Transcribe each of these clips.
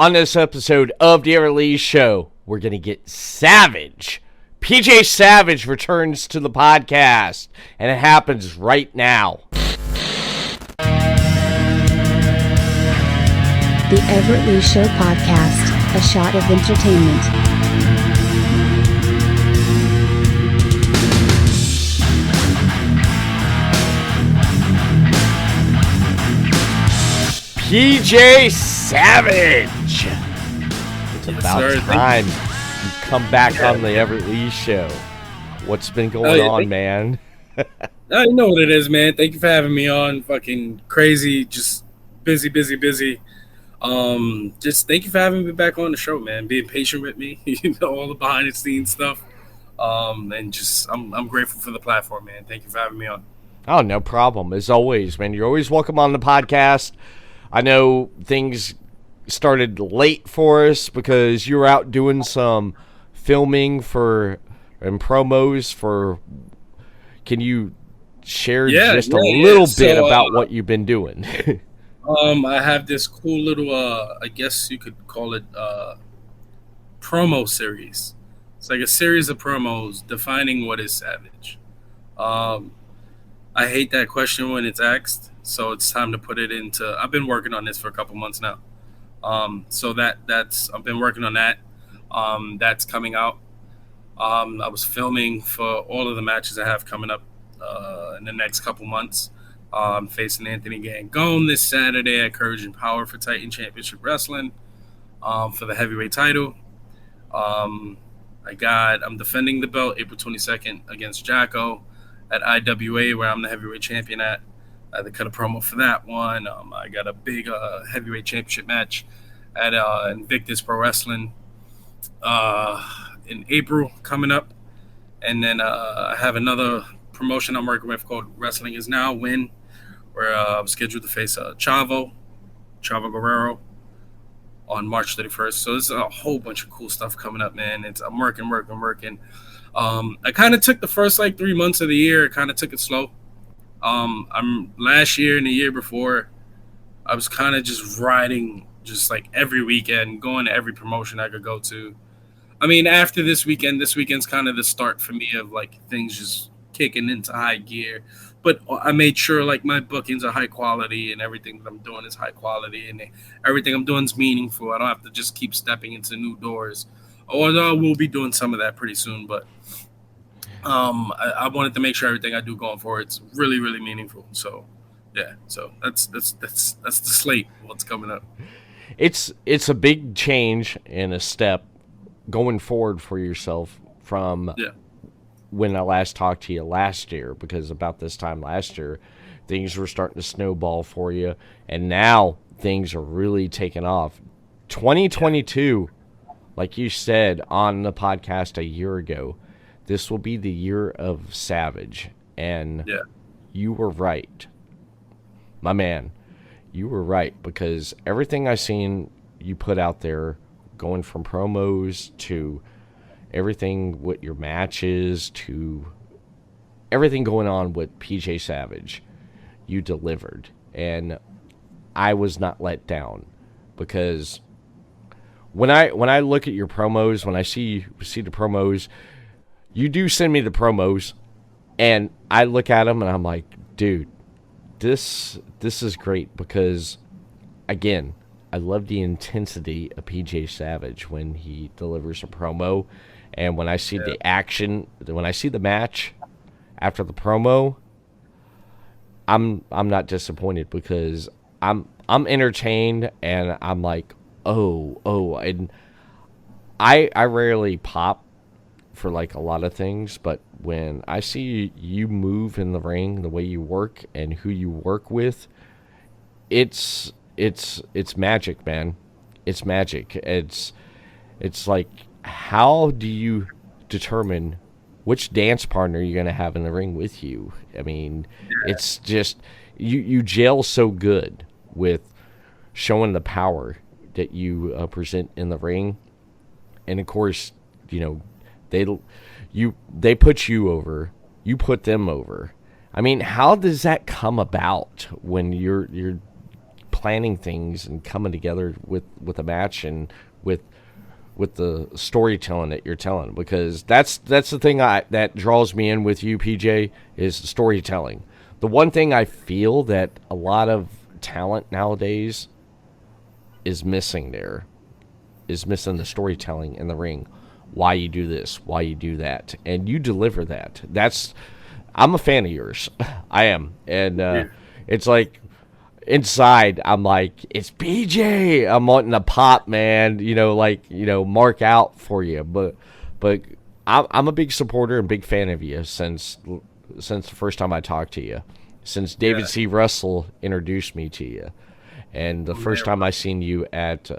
On this episode of the Everett Show, we're going to get savage. PJ Savage returns to the podcast, and it happens right now. The Everett Show podcast, a shot of entertainment. PJ Savage. It's about time you come back on the Everett Show. What's been going on, man? I know what it is, man. Thank you for having me on. Fucking crazy, just busy. Just thank you for having me back on the show, man. Being patient with me, all the behind the scenes stuff. And just I'm grateful for the platform, man. Thank you for having me on. Oh, no problem. As always, man. You're always welcome on the podcast. I know things started late for us because you were out doing some filming and promos for. Can you share just a little bit about what you've been doing? I have this cool little, I guess you could call it promo series. It's like a series of promos defining what is savage. I hate that question when it's asked, so it's time to put it into. I've been working on this for a couple months now. So that's I've been working on that. That's coming out. I was filming for all of the matches I have coming up in the next couple months. I'm facing Anthony Gangone this Saturday at Courage and Power for Titan Championship Wrestling for the heavyweight title. I'm defending the belt April 22nd against Jacko at IWA, where I'm the heavyweight champion at. I had to cut a promo for that one. I got a big heavyweight championship match at Invictus Pro Wrestling in April coming up. And then I have another promotion I'm working with called Wrestling Is Now Win, where I'm scheduled to face Chavo Guerrero on March 31st. So there's a whole bunch of cool stuff coming up, man. I'm working. I kind of took the first 3 months of the year, I kind of took it slow. I'm last year and the year before, I was kind of just riding just every weekend, going to every promotion I could go to. I mean, after this weekend's kind of the start for me of things just kicking into high gear. But I made sure my bookings are high quality and everything that I'm doing is high quality and everything I'm doing is meaningful. I don't have to just keep stepping into new doors. Although we'll be doing some of that pretty soon, but I wanted to make sure everything I do going forward it's really, really meaningful. So yeah, so that's the slate of what's coming up. It's a big change and a step going forward for yourself from when I last talked to you last year, because about this time last year things were starting to snowball for you, and now things are really taking off. 2022, like you said on the podcast a year ago, this will be the year of Savage, and you were right, my man. You were right, because everything I seen you put out there, going from promos to everything with your matches to everything going on with PJ Savage, you delivered, and I was not let down, because when I look at your promos, when I see the promos, you do send me the promos, and I look at them and I'm like, dude, this is great, because again, I love the intensity of PJ Savage when he delivers a promo, and when I see the action, when I see the match after the promo, I'm not disappointed, because I'm entertained, and I'm like, oh, and I rarely pop for a lot of things, but when I see you move in the ring, the way you work and who you work with, it's magic, man. It's magic. It's how do you determine which dance partner you're going to have in the ring with you? I mean, it's just you gel so good with showing the power that you present in the ring, and of course, they put you over, you put them over. I mean, how does that come about when you're planning things and coming together with a match and with the storytelling that you're telling, because that's the thing that draws me in with you, PJ, is storytelling. The one thing I feel that a lot of talent nowadays is missing is missing the storytelling in the ring. Why you do this, why you do that, and you deliver that. I'm a fan of yours. I am. And it's like inside I'm like, it's PJ. I'm wanting to pop, man, mark out for you. But I'm a big supporter and big fan of you since the first time I talked to you, since David C. Russell introduced me to you. And the first time I seen you at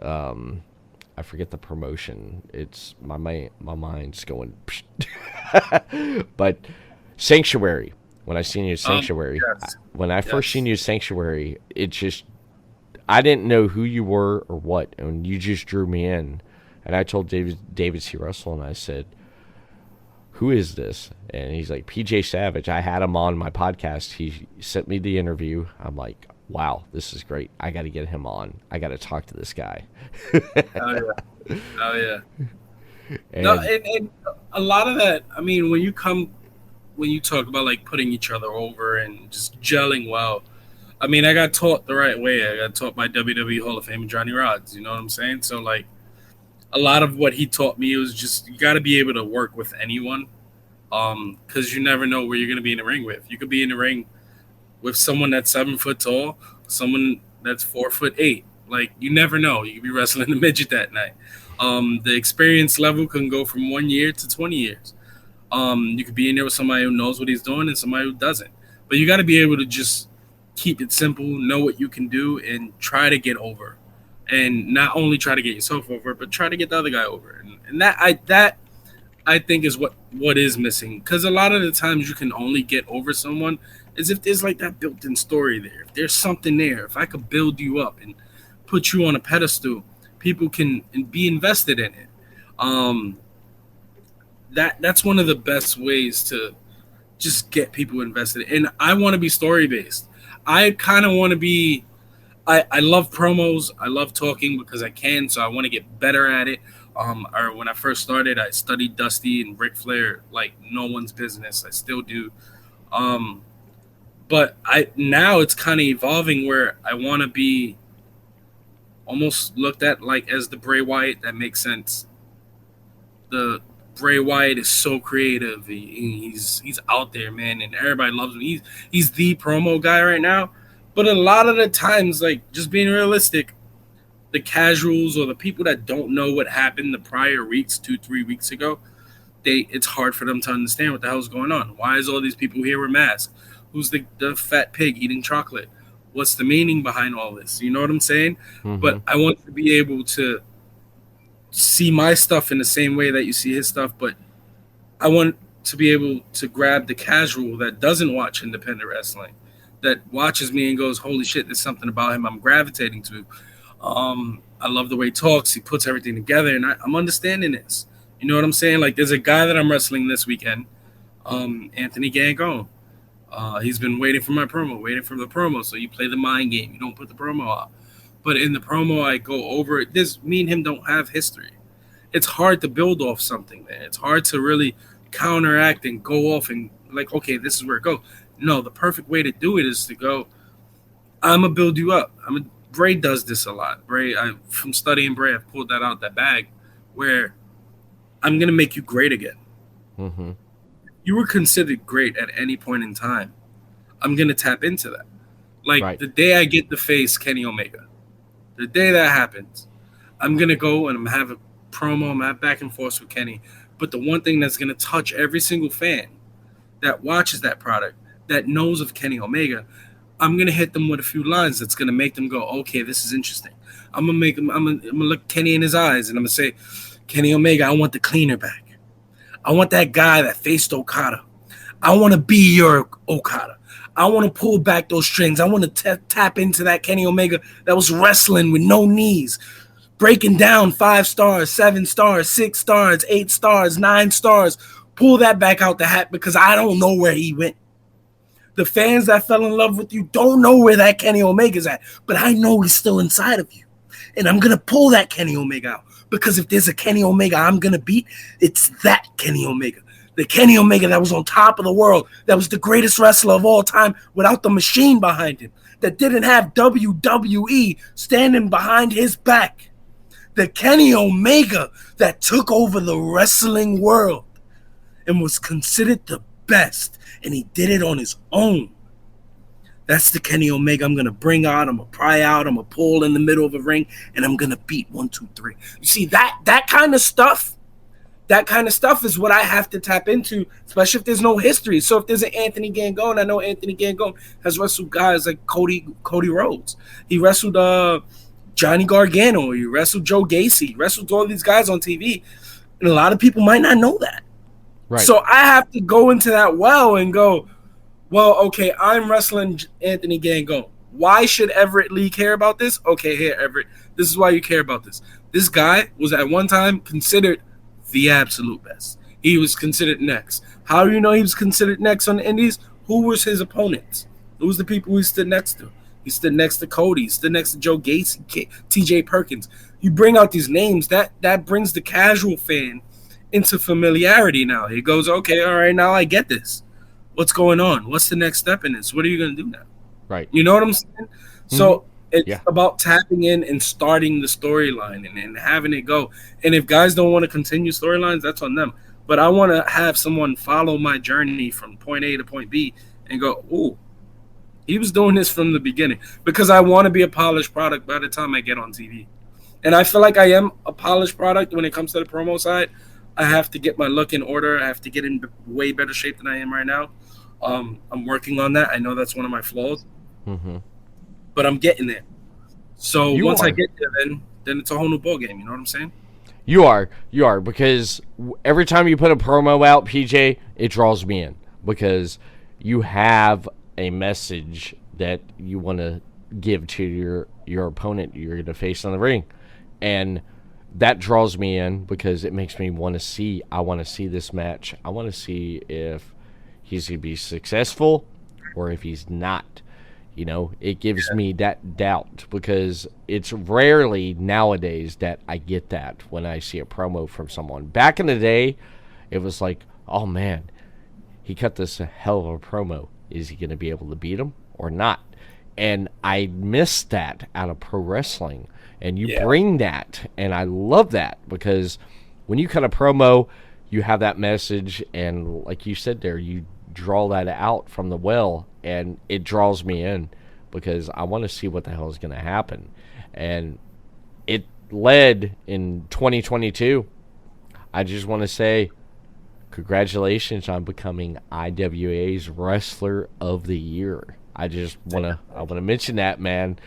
I forget the promotion. It's my mind's going. But Sanctuary. When I seen you at Sanctuary, when I first seen you at Sanctuary, it just, I didn't know who you were or what, and you just drew me in. And I told David C. Russell, and I said, "Who is this?" And he's like, "PJ Savage." I had him on my podcast. He sent me the interview. I'm like, wow, this is great. I got to get him on. I got to talk to this guy. Oh yeah. And a lot of that. I mean, when you talk about like putting each other over and just gelling well, I mean, I got taught the right way. I got taught by WWE Hall of Fame Johnny Rodz. You know what I'm saying? So like, a lot of what he taught me was just, you got to be able to work with anyone, because you never know where you're going to be in the ring with. You could be in the ring with someone that's 7 foot tall, someone that's 4'8". Like, you never know. You could be wrestling a midget that night. The experience level can go from 1 year to 20 years. You could be in there with somebody who knows what he's doing and somebody who doesn't. But you got to be able to just keep it simple, know what you can do, and try to get over. And not only try to get yourself over, but try to get the other guy over. And that I think is what is missing. Because a lot of the times you can only get over someone is if there's like that built-in story there. If there's something there, if I could build you up and put you on a pedestal, people can be invested in it. That's one of the best ways to just get people invested. And I want to be story-based. I kind of want to be... I love promos. I love talking because I can, so I want to get better at it. Or when I first started, I studied Dusty and Ric Flair like no one's business. I still do. But now it's kind of evolving where I want to be almost looked at like as the Bray Wyatt that makes sense. The Bray Wyatt is so creative. He's out there, man, and everybody loves him. He's the promo guy right now. But a lot of the times, like, just being realistic, the casuals or the people that don't know what happened the prior weeks, 2-3 weeks ago, it's hard for them to understand what the hell's going on. Why is all these people here with masks? Who's the fat pig eating chocolate? What's the meaning behind all this? You know what I'm saying? Mm-hmm. But I want to be able to see my stuff in the same way that you see his stuff, but I want to be able to grab the casual that doesn't watch independent wrestling, that watches me and goes, holy shit, there's something about him I'm gravitating to. I love the way he talks. He puts everything together, and I'm understanding this. You know what I'm saying? Like, there's a guy that I'm wrestling this weekend, Anthony Gangone. He's been waiting for my promo, so you play the mind game. You don't put the promo out. But in the promo, I go over it. Me and him don't have history. It's hard to build off something, man. It's hard to really counteract and go off and, like, okay, this is where it goes. No, the perfect way to do it is to go, I'm going to build you up. Bray does this a lot. Bray, from studying Bray, I've pulled that out that bag where I'm going to make you great again. Mm-hmm. You were considered great at any point in time. I'm going to tap into that. Like, right. The day I get to face Kenny Omega, the day that happens, I'm going to go and I'm going to have a promo, I'm going to have back and forth with Kenny. But the one thing that's going to touch every single fan that watches that product, that knows of Kenny Omega, I'm going to hit them with a few lines that's going to make them go, okay, this is interesting. I'm going to look Kenny in his eyes and I'm going to say, Kenny Omega, I want the cleaner back. I want that guy that faced Okada. I want to be your Okada. I want to pull back those strings. I want to tap into that Kenny Omega that was wrestling with no knees, breaking down 5 stars, 7 stars, 6 stars, 8 stars, 9 stars. Pull that back out the hat because I don't know where he went. The fans that fell in love with you don't know where that Kenny Omega's at, but I know he's still inside of you. And I'm going to pull that Kenny Omega out, because if there's a Kenny Omega I'm going to beat, it's that Kenny Omega. The Kenny Omega that was on top of the world, that was the greatest wrestler of all time without the machine behind him, that didn't have WWE standing behind his back. The Kenny Omega that took over the wrestling world and was considered the best, and he did it on his own. That's the Kenny Omega I'm going to bring out. I'm going to pry out. I'm going to pull in the middle of a ring, and I'm going to beat 1, 2, 3. You see, that kind of stuff is what I have to tap into, especially if there's no history. So if there's an Anthony Gangone, I know Anthony Gangone has wrestled guys like Cody Rhodes. He wrestled Johnny Gargano. He wrestled Joe Gacy. He wrestled all these guys on TV, and a lot of people might not know that. Right. So I have to go into that well and go, well, okay, I'm wrestling Anthony Gangone. Why should Everett Lee care about this? Okay, here, Everett, this is why you care about this. This guy was at one time considered the absolute best. He was considered next. How do you know he was considered next on the Indies? Who was his opponents? Who was the people he stood next to? He stood next to Cody. He stood next to Joe Gacy, TJ Perkins. You bring out these names, that brings the casual fan into familiarity now. He goes, okay, all right, now I get this. What's going on? What's the next step in this? What are you going to do now? Right. You know what I'm saying? Mm-hmm. So it's about tapping in and starting the storyline and having it go. And if guys don't want to continue storylines, that's on them. But I want to have someone follow my journey from point A to point B and go, ooh, he was doing this from the beginning, because I want to be a polished product by the time I get on TV. And I feel like I am a polished product when it comes to the promo side. I have to get my look in order. I have to get in way better shape than I am right now. I'm working on that. I know that's one of my flaws, but I'm getting there. So once I get there, then it's a whole new ball game. You know what I'm saying? You are, because every time you put a promo out, PJ, it draws me in, because you have a message that you want to give to your opponent you're going to face on the ring, and that draws me in because it makes me want to see. I want to see this match. I want to see if he's going to be successful or if he's not. You know, it gives me that doubt, because it's rarely nowadays that I get that when I see a promo from someone. Back in the day, it was like, oh man, he cut this hell of a promo. Is he going to be able to beat him or not? And I miss that out of pro wrestling. And you bring that, and I love that, because when you cut a promo, you have that message, and like you said there, you draw that out from the well, and it draws me in, because I want to see what the hell is going to happen. And it led in 2022. I just want to say congratulations on becoming IWA's Wrestler of the Year. I just want to mention that, man,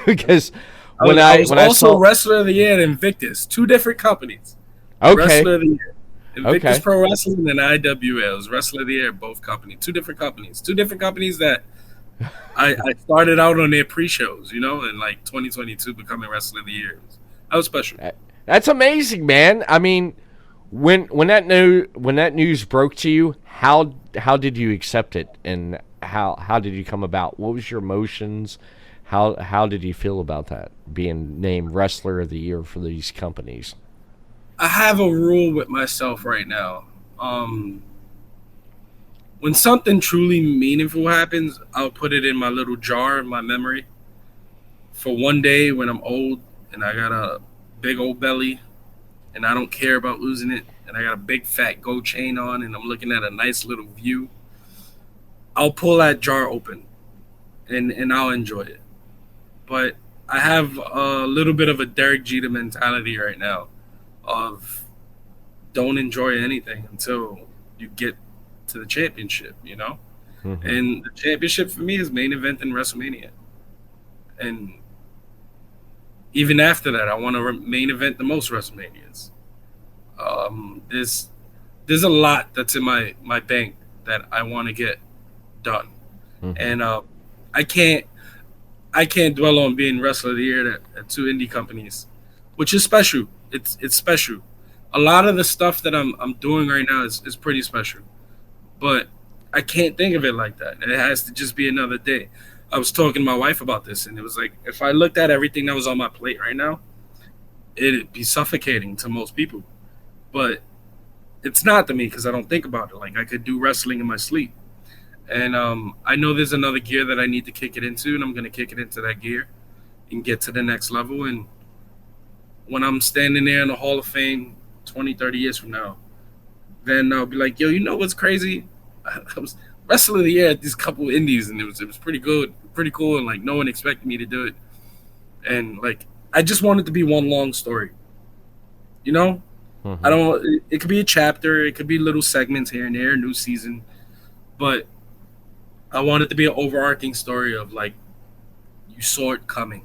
because when I saw Wrestler of the Year at Invictus, 2 different companies. Okay. Wrestler of the Year. Invictus Pro Wrestling and IWA. It was Wrestler of the Year, both companies. 2 different companies. 2 different companies that I started out on their pre-shows, in like 2022, becoming Wrestler of the Year. That was special. That's amazing, man. I mean, when that news broke to you, how did you accept it, and how did you come about? What was your emotions? How did you feel about that, being named Wrestler of the Year for these companies? I have a rule with myself right now. When something truly meaningful happens, I'll put it in my little jar in my memory for one day when I'm old and I got a big old belly and I don't care about losing it, and I got a big fat gold chain on and I'm looking at a nice little view. I'll pull that jar open and I'll enjoy it. But I have a little bit of a Derek Jeter mentality right now of don't enjoy anything until you get to the championship, And the championship for me is main event in WrestleMania. And even after that, I want to main event the most WrestleManias. There's a lot that's in my bank that I want to get done. And I can't dwell on being Wrestler of the Year at 2 indie companies, which is special. It's special. A lot of the stuff that I'm doing right now is pretty special. But I can't think of it like that. It has to just be another day. I was talking to my wife about this, and it was like, if I looked at everything that was on my plate right now, it'd be suffocating to most people. But it's not to me because I don't think about it. Like, I could do wrestling in my sleep. And I know there's another gear that I need to kick it into, and I'm going to kick it into that gear and get to the next level. And when I'm standing there in the Hall of Fame 20, 30 years from now, then I'll be like, yo, you know what's crazy? I was wrestling of the year at these couple of indies, and it was pretty good, pretty cool, and like no one expected me to do it. And like I just want it to be one long story. You know? Mm-hmm. I don't it could be a chapter, it could be little segments here and there, new season, but I want it to be an overarching story of like you saw it coming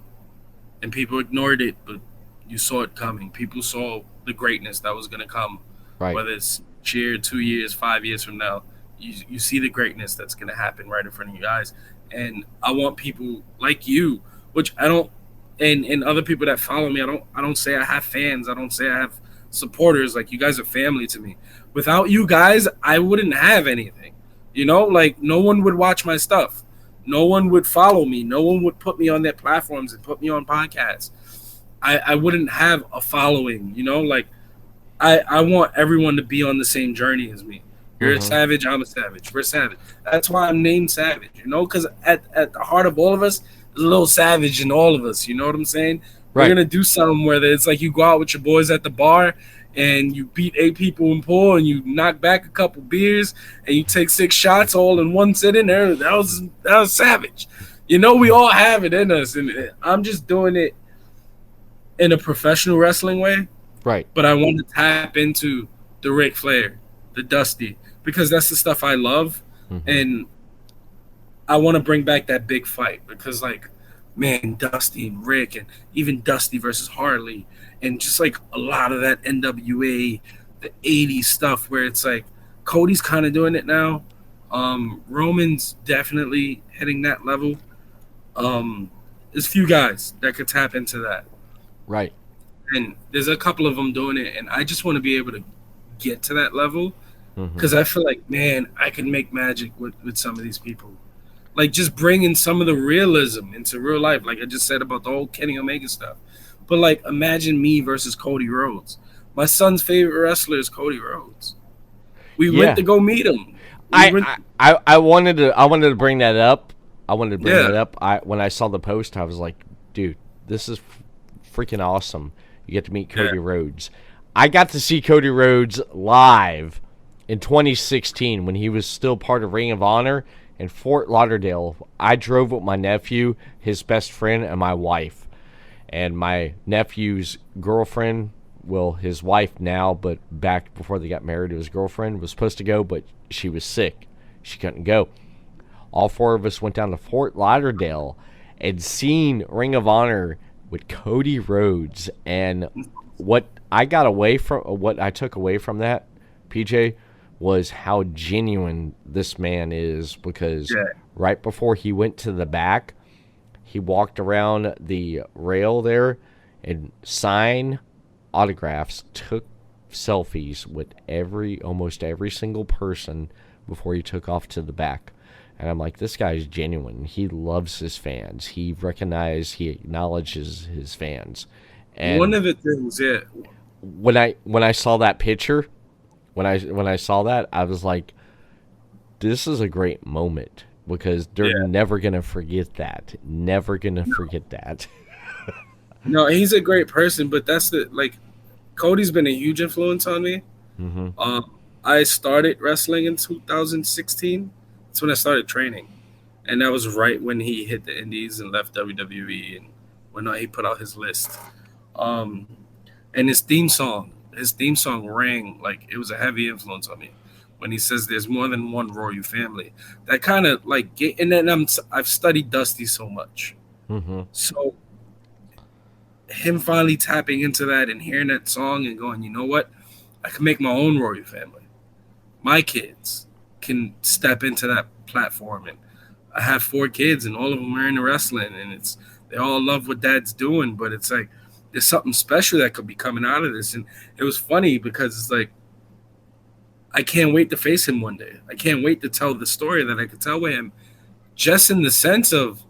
and people ignored it, but you saw it coming. People saw the greatness that was going to come, Right. whether it's cheer 2 years, 5 years from now. You see the greatness that's going to happen right in front of you guys. And I want people like you, which I don't, and other people that follow me, I don't say I have fans. I don't say I have supporters. Like, you guys are family to me. Without you guys, I wouldn't have anything. You know, like no one would watch my stuff. No one would follow me. No one would put me on their platforms and put me on podcasts. I wouldn't have a following, you know, like I want everyone to be on the same journey as me. You're a savage, I'm a savage. We're savage. That's why I'm named Savage, you know, because at the heart of all of us, there's a little savage in all of us. You know what I'm saying? Right. We're going to do something where it's like you go out with your boys at the bar and you beat 8 people in pool and you knock back a couple beers and you take 6 shots all in one sitting there. That was savage. You know, we all have it in us. And I'm just doing it in a professional wrestling way. Right. But I want to tap into the Ric Flair, the Dusty, because that's the stuff I love. And I want to bring back that big fight because, like, man, Dusty and Rick, and even Dusty versus Harley, and just like a lot of that NWA, the 80s stuff where it's like Cody's kind of doing it now. Roman's definitely hitting that level. There's a few guys that could tap into that. Right. And there's a couple of them doing it, and I just want to be able to get to that level because I feel like, man, I can make magic with some of these people. Like, just bringing some of the realism into real life, like I just said about the whole Kenny Omega stuff. But, like, imagine me versus Cody Rhodes. My son's favorite wrestler is Cody Rhodes. We went to go meet him. I wanted to bring that up. When I saw the post, I was like, dude, this is freaking awesome. You get to meet Cody Rhodes. I got to see Cody Rhodes live in 2016 when he was still part of Ring of Honor in Fort Lauderdale. I drove with my nephew, his best friend, and my wife. And my nephew's girlfriend, well, his wife now, but back before they got married, his girlfriend was supposed to go, but she was sick. She couldn't go. All 4 of us went down to Fort Lauderdale and seen Ring of Honor with Cody Rhodes. And what I took away from that, PJ, was how genuine this man is, because right before he went to the back, he walked around the rail there and signed autographs, took selfies with almost every single person before he took off to the back. And I'm like, this guy's genuine. He loves his fans. He acknowledges his fans. And one of the things, when I saw that picture, when I saw that, I was like, this is a great moment, because they're never gonna forget that. Never gonna forget that. No, he's a great person, but that's Cody's been a huge influence on me. I started wrestling in 2016. That's when I started training, and that was right when he hit the Indies and left WWE, and when he put out his list. And his theme song rang like it was a heavy influence on me. When he says there's more than one royal family, that kind of and then I've studied Dusty so much. So him finally tapping into that and hearing that song and going, you know what? I can make my own royal family. My kids can step into that platform. And I have 4 kids and all of them are into wrestling, and they all love what dad's doing, but it's like there's something special that could be coming out of this. And it was funny because it's like I can't wait to face him one day. I can't wait to tell the story that I could tell with him, just in the sense of,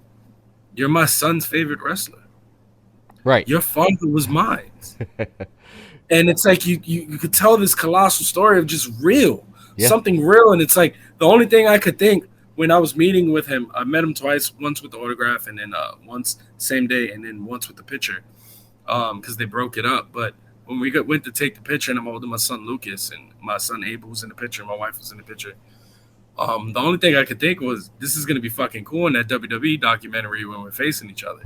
you're my son's favorite wrestler. Right. Your father was mine. And it's like you could tell this colossal story of just something real. And it's like the only thing I could think when I was meeting with him, I met him twice, once with the autograph and then once same day and then once with the picture because they broke it up. But when we went to take the picture and I'm holding my son Lucas and my son Abel was in the picture and my wife was in the picture, the only thing I could think was this is going to be fucking cool in that WWE documentary when we're facing each other.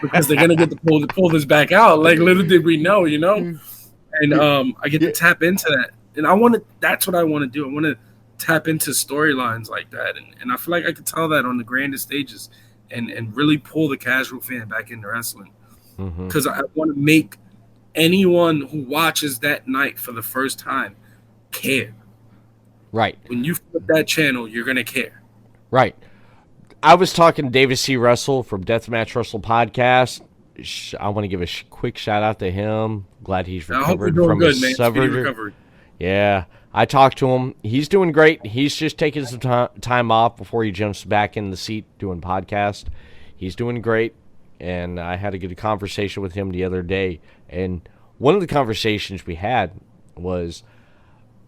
Because they're gonna get to pull this back out. Like little did we know, And I get to tap into that, and that's what I want to do. I want to tap into storylines like that, and I feel like I could tell that on the grandest stages, and really pull the casual fan back into wrestling, because I want to make anyone who watches that night for the first time care. Right. When you flip that channel, you're gonna care. Right. I was talking to David C. Russell from Deathmatch Wrestle Podcast. I want to give a quick shout out to him. Glad he's recovered from his surgery. Yeah, I talked to him. He's doing great. He's just taking some time off before he jumps back in the seat doing podcast. He's doing great, and I had a good conversation with him the other day. And one of the conversations we had was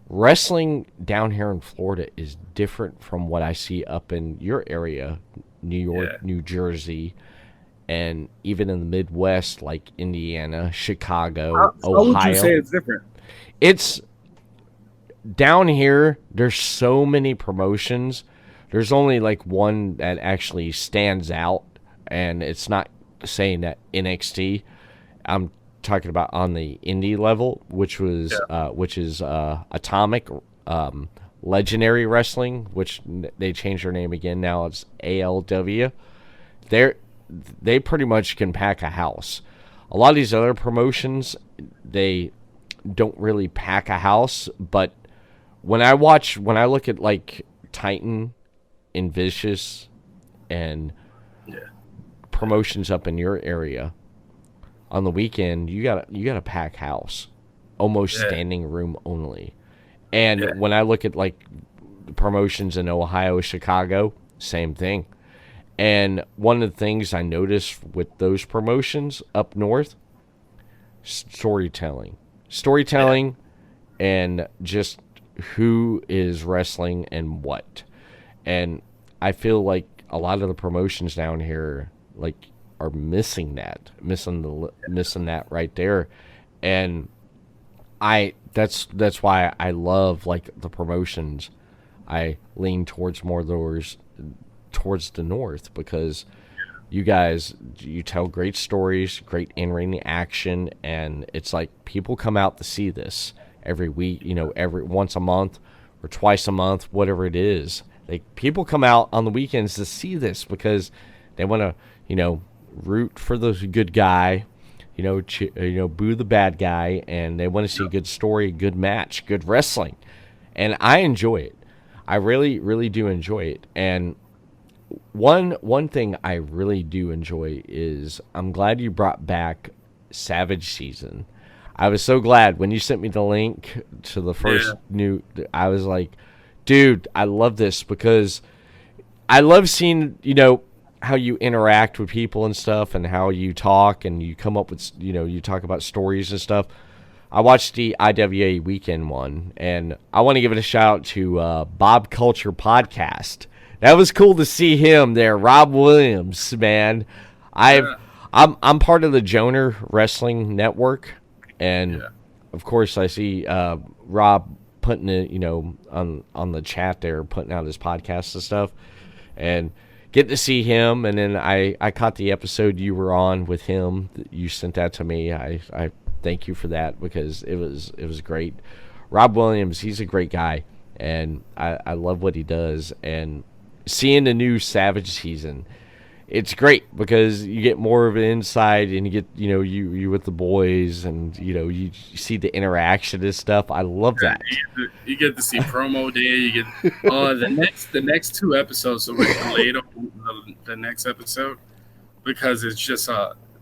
wrestling down here in Florida is different from what I see up in your area, New York, New Jersey, and even in the Midwest, like Indiana, Chicago, Ohio. How would you say it's different? It's down here, there's so many promotions. There's only like one that actually stands out, and it's not saying that NXT. I'm talking about on the indie level, which is Atomic Legendary Wrestling, which they changed their name again. Now it's ALW. They pretty much can pack a house. A lot of these other promotions, they don't really pack a house. But when I look at like Titan and Vicious and promotions up in your area, on the weekend, you gotta pack house, almost standing room only. And when I look at like promotions in Ohio, Chicago, same thing. And one of the things I noticed with those promotions up north, storytelling, and just who is wrestling and what. And I feel like a lot of the promotions down here, like, are missing that right there. And that's why I love like the promotions. I lean towards more towards the north, because you guys, you tell great stories, great in-ring action, and it's like people come out to see this every week, every once a month or twice a month, whatever it is. Like, people come out on the weekends to see this because they want to, root for the good guy, boo the bad guy, and they want to see a good story, good match, good wrestling. And I enjoy it. I really, really do enjoy it. And one thing I really do enjoy is I'm glad you brought back Savage Season. I was so glad when you sent me the link to the first new. I was like, dude, I love this, because I love seeing, how you interact with people and stuff, and how you talk and you come up with, you talk about stories and stuff. I watched the IWA weekend one, and I want to give it a shout out to Bob Culture Podcast. That was cool to see him there, Rob Williams, man. I'm part of the Joner Wrestling Network, and of course I see Rob putting it, on the chat there, putting out his podcasts and stuff, and get to see him. And then I caught the episode you were on with him. You sent that to me. I thank you for that, because it was great. Rob Williams, he's a great guy, and I love what he does. And seeing the new Savage Season, it's great, because you get more of an insight, and you get, you with the boys, and, you see the interaction and stuff. I love that. You get to see promo day. You get the next two episodes, so we're delayed on the next episode, because it's just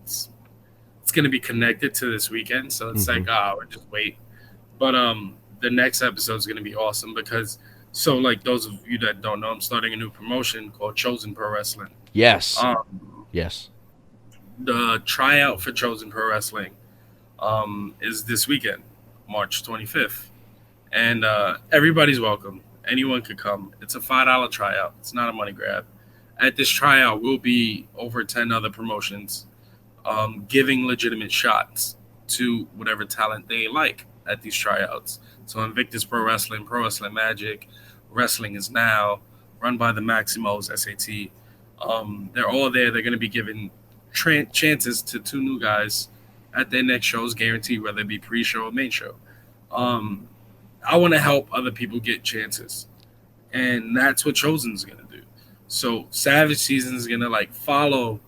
it's going to be connected to this weekend. So it's like, we'll just wait. But the next episode is going to be awesome because, so like those of you that don't know, I'm starting a new promotion called Chosen Pro Wrestling. Yes. Um, Yes. the tryout for Chosen Pro Wrestling is this weekend, March 25th, and everybody's welcome. Anyone could come. It's a $5 tryout. It's not a money grab. At this tryout, will be over 10 other promotions giving legitimate shots to whatever talent they like at these tryouts. So Invictus Pro Wrestling Magic, Wrestling is Now, run by the Maximos SAT. They're all there. They're going to be giving chances to two new guys at their next shows, guaranteed, whether it be pre-show or main show. Um, I want to help other people get chances, and that's what Chosen's going to do. So Savage Season is going to like follow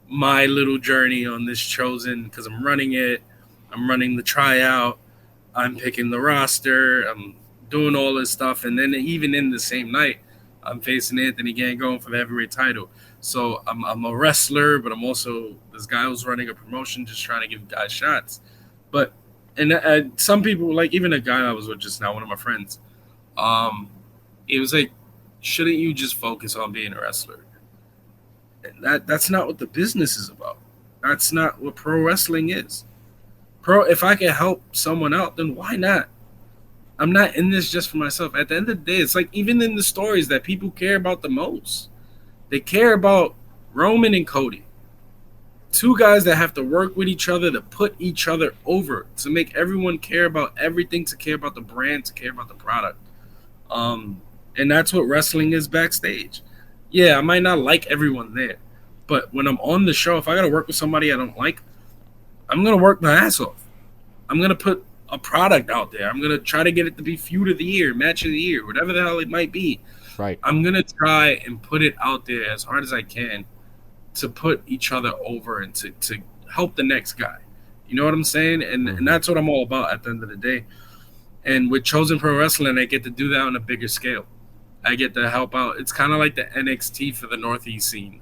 my little journey on this Chosen because I'm running it. I'm running the tryout. I'm picking the roster. I'm doing all this stuff. And then even in the same night, I'm facing Anthony Gangone for the heavyweight title. So I'm a wrestler, but I'm also this guy who's running a promotion just trying to give guys shots. But and some people, like even a guy I was with just now, one of my friends, it was like, shouldn't you just focus on being a wrestler? That's not what the business is about. That's not what pro wrestling is. If I can help someone out, then why not? I'm not in this just for myself. At the end of the day, it's like even in the stories that people care about the most, they care about Roman and Cody. Two guys that have to work with each other to put each other over, to make everyone care about everything, to care about the brand, to care about the product. And that's what wrestling is backstage. Yeah, I might not like everyone there, but when I'm on the show, if I got to work with somebody I don't like, I'm going to work my ass off. I'm going to put a product out there. I'm going to try to get it to be feud of the year, match of the year, whatever the hell it might be. Right. I'm going to try and put it out there as hard as I can to put each other over and to help the next guy. You know what I'm saying? And that's what I'm all about at the end of the day. And with Chosen Pro Wrestling, I get to do that on a bigger scale. I get to help out. It's kind of like the NXT for the Northeast scene.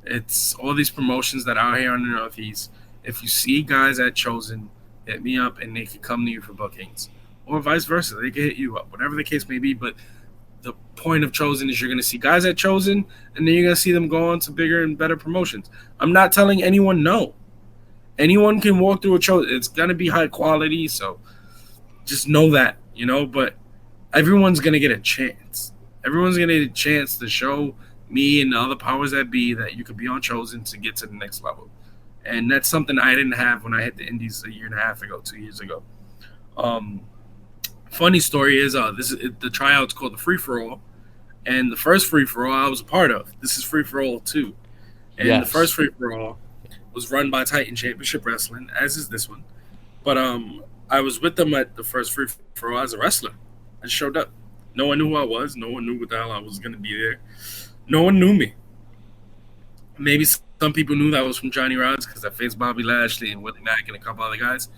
It's all these promotions that are out here in the Northeast. If you see guys at Chosen, hit me up and they can come to you for bookings. Or vice versa. They can hit you up, whatever the case may be. But the point of Chosen is you're going to see guys at Chosen, and then you're going to see them go on to bigger and better promotions. I'm not telling anyone no. Anyone can walk through a Chosen. It's going to be high quality, so just know that, you know. But everyone's going to get a chance. Everyone's going to get a chance to show me and the other powers that be that you could be on Chosen to get to the next level. And that's something I didn't have when I hit the Indies a year and a half ago, 2 years ago. Funny story is the tryout's called the Free For All, and the first Free For All I was a part of. This is Free For All 2, and Yes. the first Free For All was run by Titan Championship Wrestling, as is this one. But I was with them at the first Free For All as a wrestler. I just showed up. No one knew who I was. No one knew what the hell I was going to be there. No one knew me. Maybe some people knew that I was from Johnny Rods because I faced Bobby Lashley and Willie Mack and a couple other guys.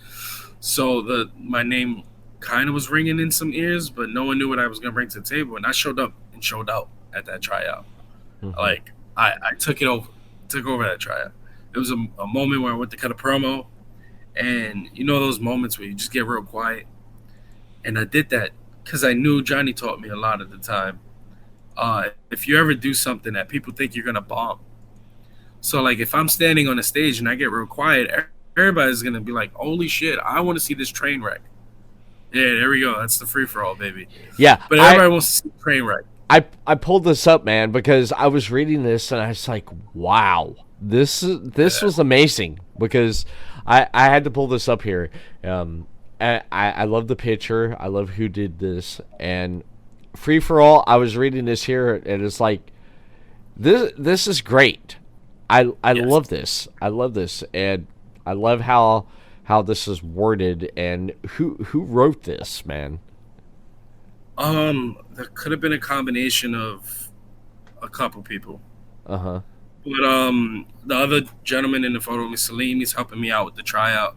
So my name kind of was ringing in some ears, but no one knew what I was going to bring to the table. And I showed up and showed out at that tryout. Mm-hmm. Like, I took over that tryout. It was a moment where I went to cut a promo, and you know those moments where you just get real quiet. And I did that because I knew Johnny taught me a lot at the time. If you ever do something that people think you're going to bomb. So, like, if I'm standing on a stage and I get real quiet, everybody's going to be like, holy shit, I want to see this train wreck. Yeah, there we go. That's the free-for-all, baby. Yeah. But everybody wants to see the train wreck. I pulled this up, man, because I was reading this and I was like, wow, this was amazing, because I had to pull this up here. I love the picture. I love who did this. And Free For All, I was reading this here, and it's like, this is great. I Yes. love this. I love this, and I love how this is worded, and who wrote this, man. There could have been a combination of a couple people. Uh-huh. But the other gentleman in the photo, Mr. Salim, he's helping me out with the tryout.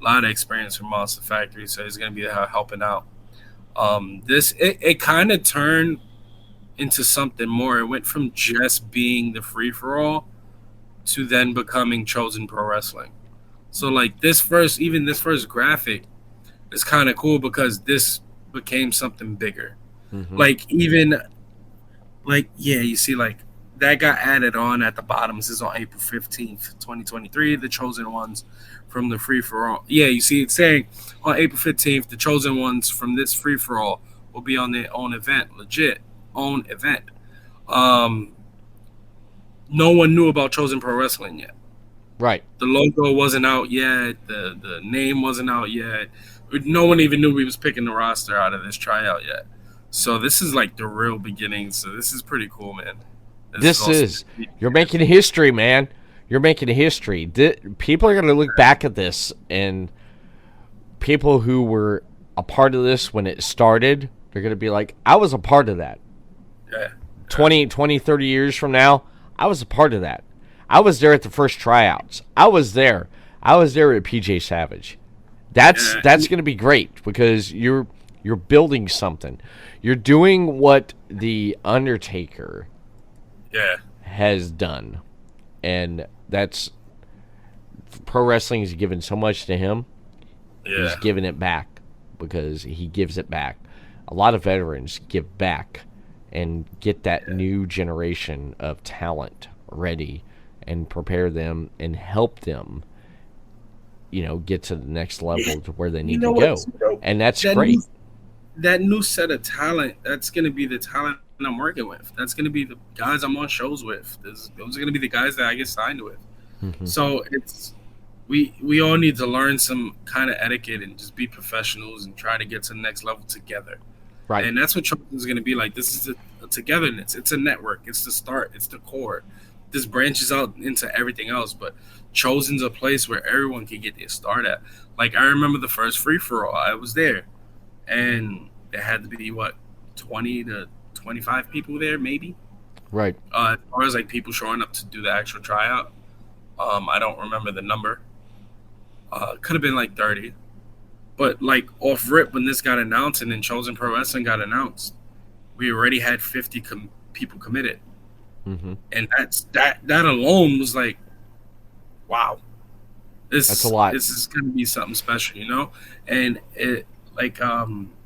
A lot of experience from Monster Factory, so he's gonna be helping out. It kind of turned into something more. It went from just being the free for all to then becoming Chosen Pro Wrestling. So like this first graphic is kind of cool because this became something bigger. Mm-hmm. Like even you see that got added on at the bottom. This is on April 15th, 2023. The chosen ones from the free for all. Yeah, you see it's saying on April 15th, the chosen ones from this free for all will be on their own event, legit own event. Um, no one knew about Chosen Pro Wrestling yet. Right. The logo wasn't out yet. The name wasn't out yet. No one even knew we was picking the roster out of this tryout yet. So this is like the real beginning. So this is pretty cool, man. You're making history, man. You're making history. People are going to look back at this, and people who were a part of this when it started, they're going to be like, I was a part of that. Yeah. 20, 30 years from now, I was a part of that. I was there at the first tryouts. I was there at PJ Savage. That's going to be great because you're building something. You're doing what the Undertaker has done. And that's pro wrestling has given so much to him. Yeah. He's giving it back because he gives it back. A lot of veterans give back and get that new generation of talent ready and prepare them and help them, get to the next level to where they need to go. And that's great. That new set of talent, that's going to be the talent I'm working with. That's going to be the guys I'm on shows with. Those are going to be the guys that I get signed with. Mm-hmm. So we all need to learn some kind of etiquette and just be professionals and try to get to the next level together. Right. And that's what Chosen is going to be like. This is a togetherness. It's a network. It's the start. It's the core. This branches out into everything else, but Chosen's a place where everyone can get their start at. Like I remember the first free for all. I was there, and there had to be 20 to 25 people there, maybe. Right. As far as like people showing up to do the actual tryout, I don't remember the number. Could have been like 30, but like off rip when this got announced and then Chosen Pro Wrestling got announced, we already had 50 people committed. Mm-hmm. And that alone was like, wow, that's a lot. This is gonna be something special, And it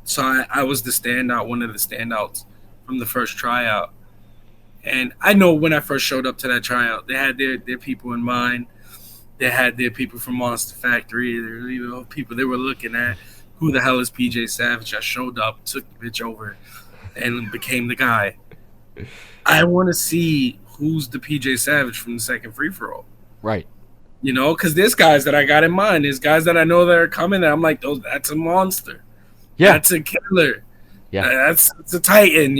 so I was the standout, one of the standouts from the first tryout. And I know when I first showed up to that tryout, they had their people in mind. They had their people from Monster Factory. There people they were looking at. Who the hell is PJ Savage? I showed up, took the bitch over, and became the guy. I want to see who's the PJ Savage from the second free-for-all. Right. Because there's guys that I got in mind. There's guys that I know that are coming that I'm like, that's a monster. Yeah. That's a killer. Yeah. That's a titan,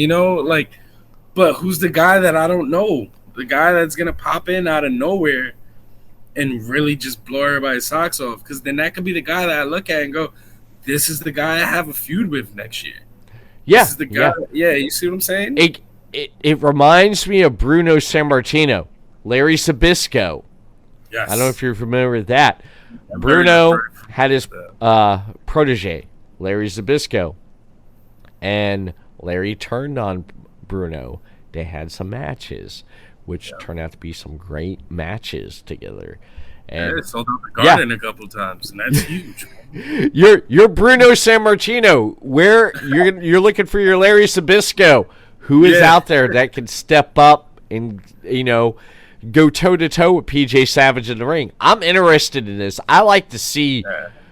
but who's the guy that I don't know? The guy that's going to pop in out of nowhere and really just blow everybody's socks off. Because then that could be the guy that I look at and go, this is the guy I have a feud with next year. Yeah. This is the guy. Yeah, you see what I'm saying? It reminds me of Bruno Sammartino, Larry Zbyszko. Yes. I don't know if you're familiar with that. Bruno had his protege, Larry Zbyszko. And Larry turned on Bruno. They had some matches, which turned out to be some great matches together. And it sold out the Garden a couple times, and that's huge. You're Bruno Sammartino. Where you're looking for your Larry Zbyszko, who is out there that can step up and go toe to toe with PJ Savage in the ring. I'm interested in this. I like to see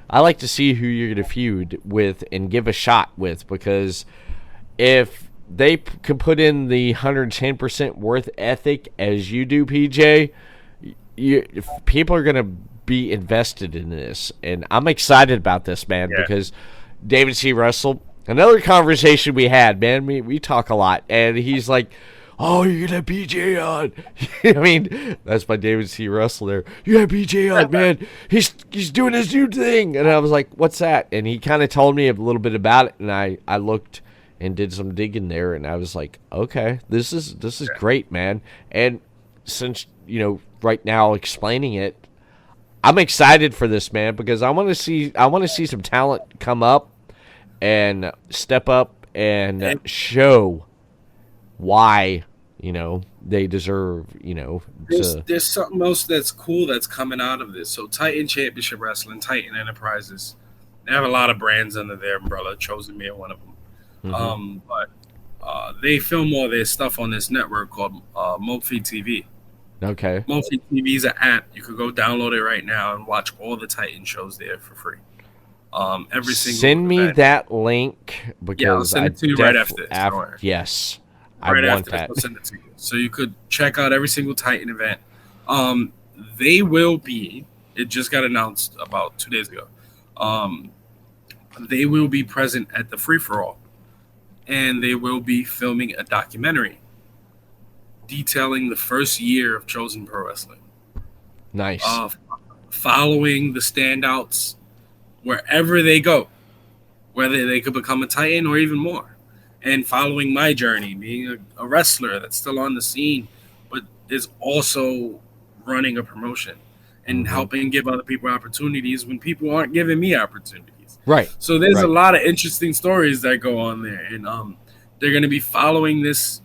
who you're going to feud with and give a shot with, because if they can put in the 110% worth ethic as you do, PJ, people are going to be invested in this. And I'm excited about this, man, because David C. Russell, another conversation we had, man, we talk a lot, and he's like, oh, you're going to have BJ on. I mean, that's my David C. Russell there. You have BJ on, man. He's doing his new thing. And I was like, what's that? And he kind of told me a little bit about it, and I looked and did some digging there, and I was like, okay, this is great, man. And since, right now explaining it, I'm excited for this, man, because I want to see some talent come up and step up and show why they deserve there's something else that's cool that's coming out of this. So Titan Championship Wrestling, Titan Enterprises, They have a lot of brands under their umbrella, Chosen being one of them. But they film all their stuff on this network called Mofi TV. Okay. Mofi TV is an app. You could go download it right now and watch all the Titan shows there for free. Every single Send me event. that link because I'll send it to you right after this. Yes, Right I want after that. this, I'll send it to you. So you could check out every single Titan event. They will be. It just got announced about 2 days ago. They will be present at the free for all, and they will be filming a documentary detailing the first year of Chosen Pro Wrestling. Nice. Following the standouts wherever they go, whether they could become a Titan or even more, and following my journey, being a wrestler that's still on the scene, but is also running a promotion and helping give other people opportunities when people aren't giving me opportunities. Right. So there's a lot of interesting stories that go on there, and they're going to be following this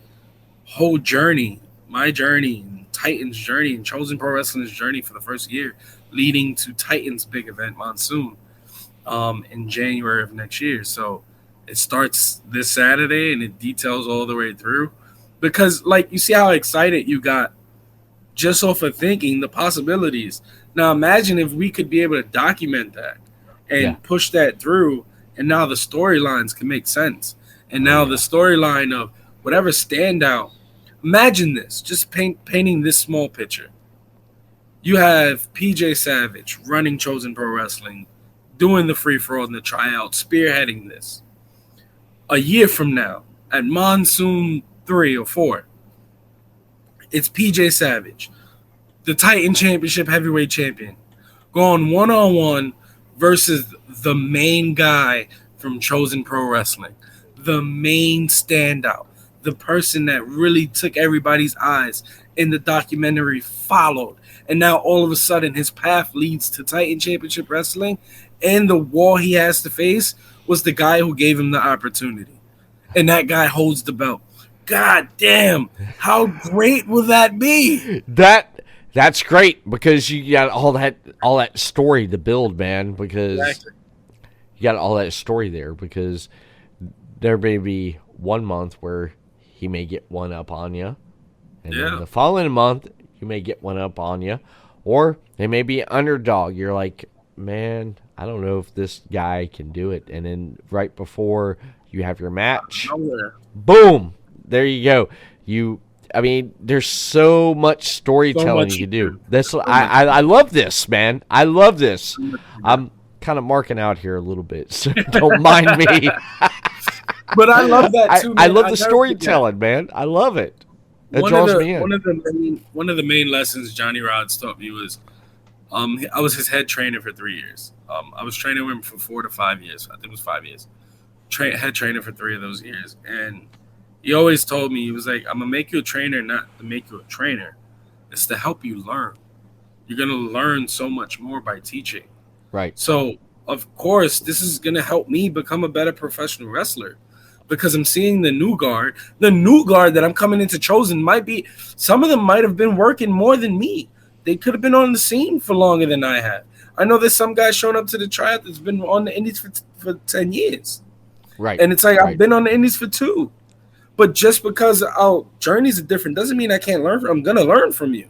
whole journey, my journey, and Titan's journey, and Chosen Pro Wrestling's journey for the first year, leading to Titan's big event, Monsoon, in January of next year. So it starts this Saturday, and it details all the way through. Because, like, you see how excited you got just off of thinking the possibilities. Now, imagine if we could be able to document that and push that through, and now the storylines can make sense. And now the storyline of whatever standout. Imagine this, just painting this small picture. You have PJ Savage running Chosen Pro Wrestling, doing the free-for-all and the tryout, spearheading this. A year from now, at Monsoon 3 or 4, it's PJ Savage, the Titan Championship heavyweight champion, going one-on-one versus the main guy from Chosen Pro Wrestling, the main standout, the person that really took everybody's eyes in the documentary followed. And now all of a sudden his path leads to Titan Championship Wrestling, and the wall he has to face was the guy who gave him the opportunity. And that guy holds the belt. God damn, how great will that be? That's great because you got all that story to build, man, because you got all that story there, because there may be 1 month where he may get one up on you, and then the following month you may get one up on you, or they may be an underdog. You're like, man, I don't know if this guy can do it, and then right before you have your match, boom, there you go. I mean, there's so much storytelling you can do. I love this, man. I love this. I'm kind of marking out here a little bit, so don't mind me. But I love that too. I love the storytelling, man. I love it. It draws me in. One of the main lessons Johnny Rods taught me was, I was his head trainer for 3 years. I was training him for 4 to 5 years. I think it was 5 years. Head trainer for 3 of those years, and he always told me, he was like, "I'm gonna make you a trainer, not to make you a trainer. It's to help you learn. You're gonna learn so much more by teaching." Right. So, of course, this is gonna help me become a better professional wrestler, because I'm seeing the new guard that I'm coming into Chosen some of them might have been working more than me. They could have been on the scene for longer than I have. I know there's some guy showing up to the tryout that's been on the Indies for 10 years. Right. And it's like, I've been on the Indies for 2. But just because our journeys are different doesn't mean I can't learn. I'm going to learn from you.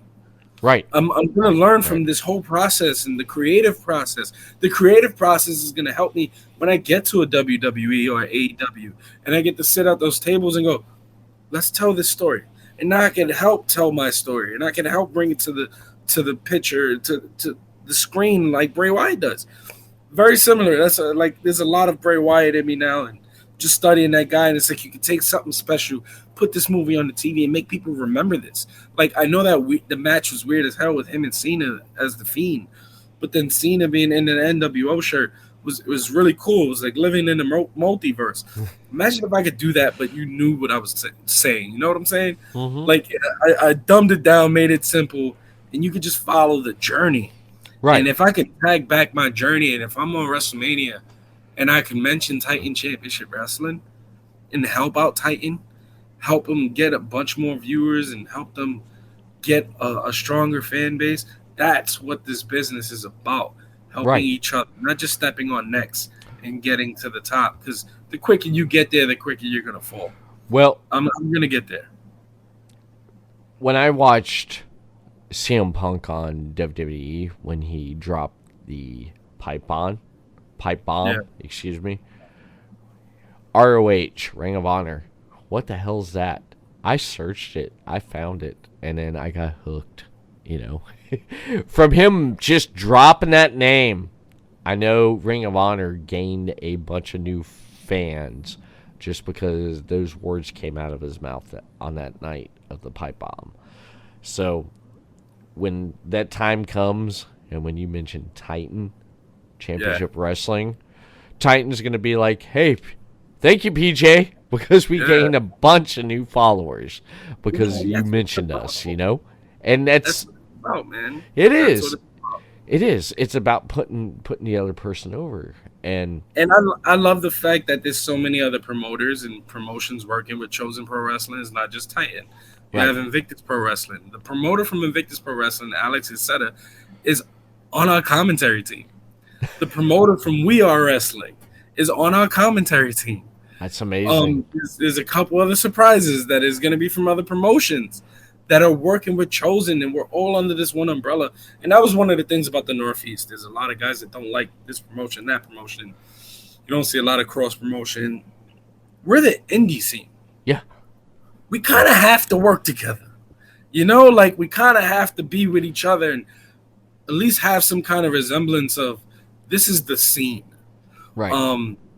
Right. I'm going to learn from this whole process and the creative process. The creative process is going to help me when I get to a WWE or AEW, and I get to sit at those tables and go, let's tell this story. And now I can help tell my story, and I can help bring it to the picture, to the screen, like Bray Wyatt does. Very similar. There's a lot of Bray Wyatt in me now, and just studying that guy, and it's like you can take something special, put this movie on the TV, and make people remember this. Like, I know that the match was weird as hell with him and Cena as the Fiend, but then Cena being in an NWO shirt was really cool. It was like living in the multiverse. Imagine if I could do that, but you knew what I was saying. You know what I'm saying? Mm-hmm. Like, I dumbed it down, made it simple, and you could just follow the journey. Right. And if I could tag back my journey, and if I'm on WrestleMania, and I can mention Titan Championship Wrestling and help out Titan, help them get a bunch more viewers and help them get a stronger fan base. That's what this business is about. Helping each other, not just stepping on necks in getting to the top, because the quicker you get there, the quicker you're gonna fall. Well, I'm gonna get there. when I watched CM Punk on WWE when he dropped the pipe bomb, excuse me, ROH, Ring of Honor, what the hell's that? I searched it, I found it, and then I got hooked, From him just dropping that name, I know Ring of Honor gained a bunch of new fans just because those words came out of his mouth on that night of the pipe bomb. So when that time comes, and when you mention Titan Championship Wrestling, Titan's going to be like, hey, thank you, PJ, because we gained a bunch of new followers because you mentioned us, And that's oh man, it is. It is. It's about putting the other person over, and I love the fact that there's so many other promoters and promotions working with Chosen Pro Wrestling. It's not just Titan. You have Invictus Pro Wrestling. The promoter from Invictus Pro Wrestling, Alex Isetta, is on our commentary team. The promoter from We Are Wrestling is on our commentary team. That's amazing. There's a couple other surprises that is going to be from other promotions that are working with Chosen, and we're all under this one umbrella. And that was one of the things about the Northeast. There's a lot of guys that don't like this promotion, that promotion. You don't see a lot of cross promotion. We're the indie scene. Yeah. We kind of have to work together. We kind of have to be with each other and at least have some kind of resemblance of this is the scene. Right.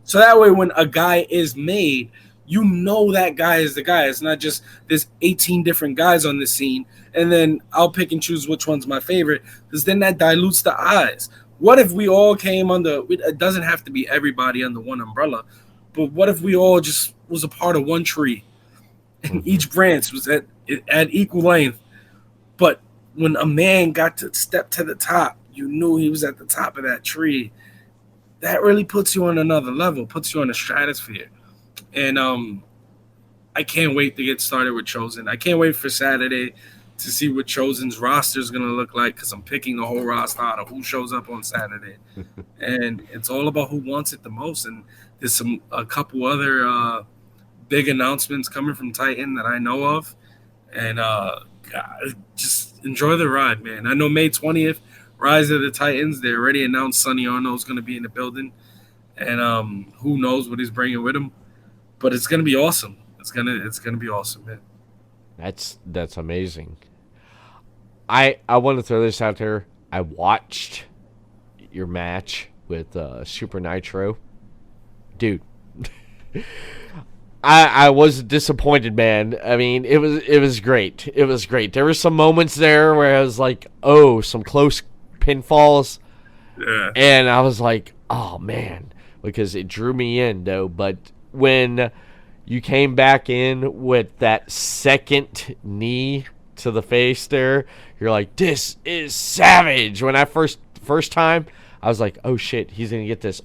So that way when a guy is made, that guy is the guy. It's not just there's 18 different guys on the scene, and then I'll pick and choose which one's my favorite, because then that dilutes the eyes. What if we all came under, it doesn't have to be everybody under one umbrella, but what if we all just was a part of one tree, and each branch was at equal length, but when a man got to step to the top, you knew he was at the top of that tree. That really puts you on another level, puts you on a stratosphere. And I can't wait to get started with Chosen. I can't wait for Saturday to see what Chosen's roster is going to look like, because I'm picking the whole roster out of who shows up on Saturday. And it's all about who wants it the most. And there's a couple other big announcements coming from Titan that I know of. And God, just enjoy the ride, man. I know May 20th, Rise of the Titans. They already announced Sonny Ono is going to be in the building. And who knows what he's bringing with him. But it's gonna be awesome. It's gonna be awesome, man. That's amazing. I want to throw this out there. I watched your match with Super Nitro, dude. I was disappointed, man. I mean, it was great. It was great. There were some moments there where I was like, oh, some close pinfalls, and I was like, oh man, because it drew me in though, but when you came back in with that second knee to the face there, you're like, this is savage. When I first time, I was like, oh shit, he's going to get this.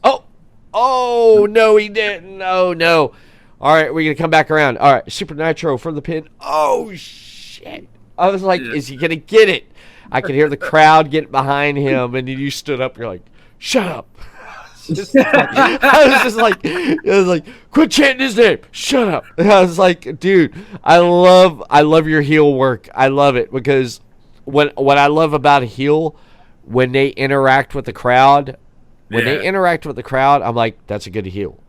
Oh, no, he didn't. Oh, no. All right, we're going to come back around. All right, Super Nitro from the pin. Oh, shit. I was like, is he going to get it? I could hear the crowd get behind him, and then you stood up, you're like, shut up. I was like, quit chanting his name. Shut up. And I was like, dude, I love your heel work. I love it, because what I love about a heel, when they interact with the crowd, I'm like, that's a good heel.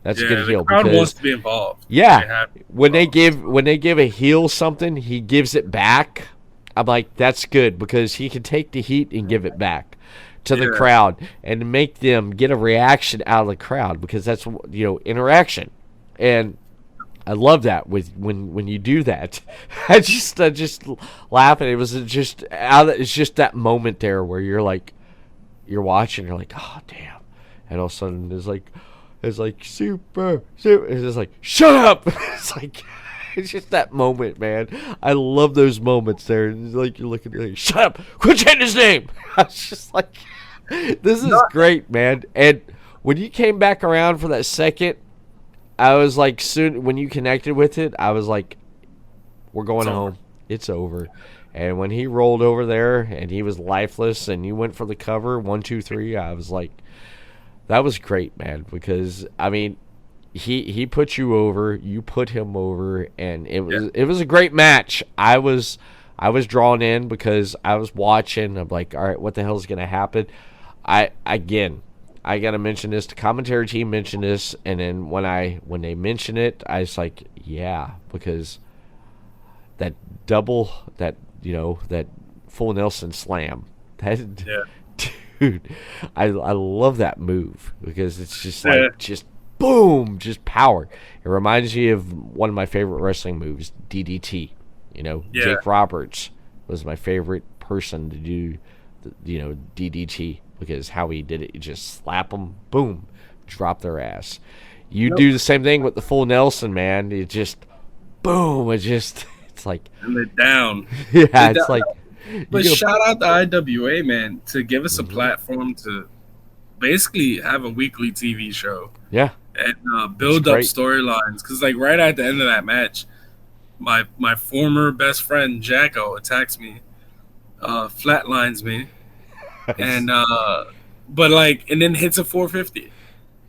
That's a good heel. The crowd wants to be involved. Yeah. When they give a heel something, he gives it back. I'm like, that's good, because he can take the heat and give it back to the crowd and make them get a reaction out of the crowd, because that's interaction. And I love that when you do that. I just laugh, and it was just it's just that moment there where you're like, you're watching, you're like, oh damn, and all of a sudden it's like super, it's just like, shut up. It's just that moment, man. I love those moments there. It's like you're looking, you're like, shut up, quit chanting his name. I was just like, this is great, man. And when you came back around for that second, I was like, soon when you connected with it, I was like, we're going home. It's over. And when he rolled over there and he was lifeless and you went for the cover, 1, 2, 3, I was like, That was great, man. Because I mean, he put you over, you put him over, and Yeah. it was a great match. I was drawn in because I was watching. I'm like, all right, what the hell is gonna happen? I gotta mention this. The commentary team mentioned this, and then when they mention it, I was like, yeah, because that double that that full Nelson slam that Yeah. dude, I love that move because it's just Yeah. like just boom, just power. It reminds me of one of my favorite wrestling moves, DDT. Yeah. Jake Roberts was my favorite person to do, DDT because how he did it, you just slap them, boom, drop their ass. You Nope. do the same thing with the full Nelson, man. It just boom, it's like And they're down. yeah, They're it's down. like But you shout out to IWA, man, to give us a Mhm. platform to basically have a weekly TV show Yeah, and it's build up great. storylines. Because like right at the end of that match, my former best friend Jacko attacks me, flatlines me, and but like and then hits a 450.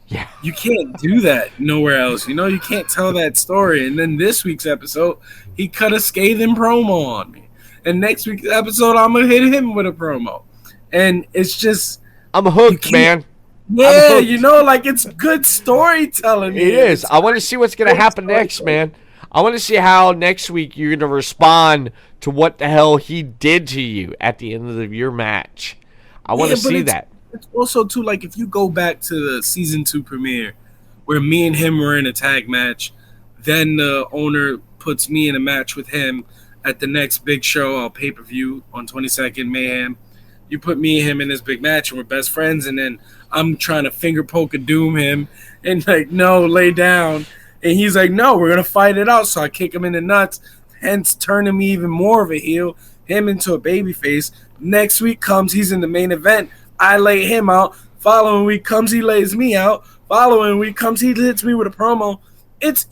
Yeah. You can't do that nowhere else. You can't tell that story. And then this week's episode, he cut a scathing promo on me. And next week's episode, I'm gonna hit him with a promo. And it's just I'm you hooked, can't. man. I'm Yeah, hooked. like it's good storytelling. It Man. is. It's I want to see what's going to great happen next, storytelling. man. I want to see how next week you're going to respond to what the hell he did to you at the end of your match. I want Yeah, to but see that. it's also too like if you go back to the season 2 premiere where me and him were in a tag match, then the owner puts me in a match with him at the next big show on pay per view on 22nd Mayhem. You put me and him in this big match and we're best friends, and then I'm trying to finger poke and doom him and like no, lay down, and he's like no, we're gonna fight it out. So I kick him in the nuts, hence turning me even more of a heel, him into a baby face. Next week comes, he's in the main event. I lay him out. Following week comes, he lays me out. Following week comes, he hits me with a promo. It's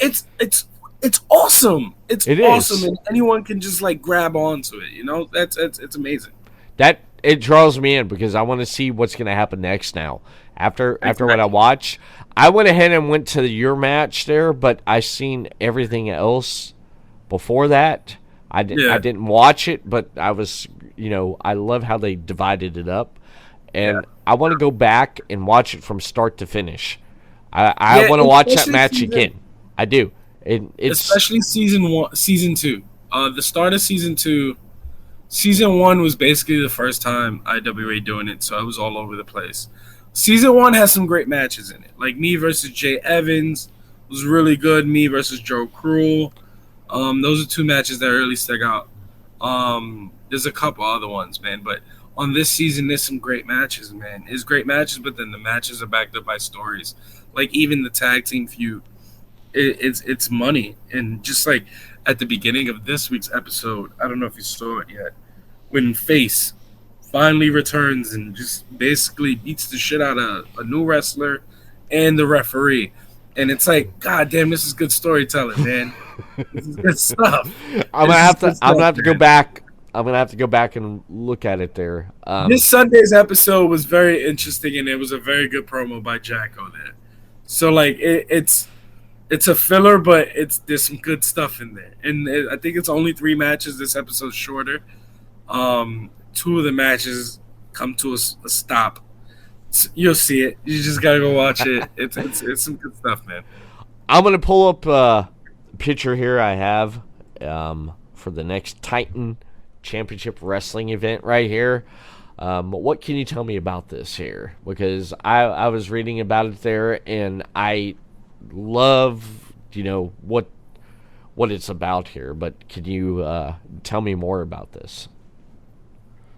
awesome. It's It awesome, is. and anyone can just like grab onto it. That's it's amazing. That it draws me in because I want to see what's going to happen next now. After what I Exactly. watch, I went ahead and went to your match there, but I seen everything else before that. I Yeah, didn't watch it, but I was, I love how they divided it up, yeah, and I want to go back and watch it from start to finish. I yeah. want to watch that Especially match season, again. I do. It's especially season 1, season 2. The start of season 2. Season 1 was basically the first time IWA doing it, so I was all over the place. Season 1 has some great matches in it, like me versus Jay Evans was really good. Me versus Joe Cruel. Those are two matches that really stuck out. There's a couple other ones, man, but on this season, there's some great matches, man. It's great matches, but then the matches are backed up by stories. Like even the tag team feud, it's money, and just like at the beginning of this week's episode, I don't know if you saw it yet, when Face finally returns and just basically beats the shit out of a new wrestler and the referee. And it's like, God damn, this is good storytelling, man. This is good stuff. This is good I'm gonna stuff, have to go man. back. I'm gonna have to go back and look at it there. This Sunday's episode was very interesting, and it was a very good promo by Jacko there. So like, it's a filler, but there's some good stuff in there. And I think it's only 3 matches. This episode's shorter. 2 of the matches come to a stop. You'll see it. You just gotta go watch it. It's some good stuff, man. I'm gonna pull up a picture here I have for the next Titan Championship Wrestling event right here. What can you tell me about this here? Because I was reading about it there, and I love what it's about here. But can you tell me more about this?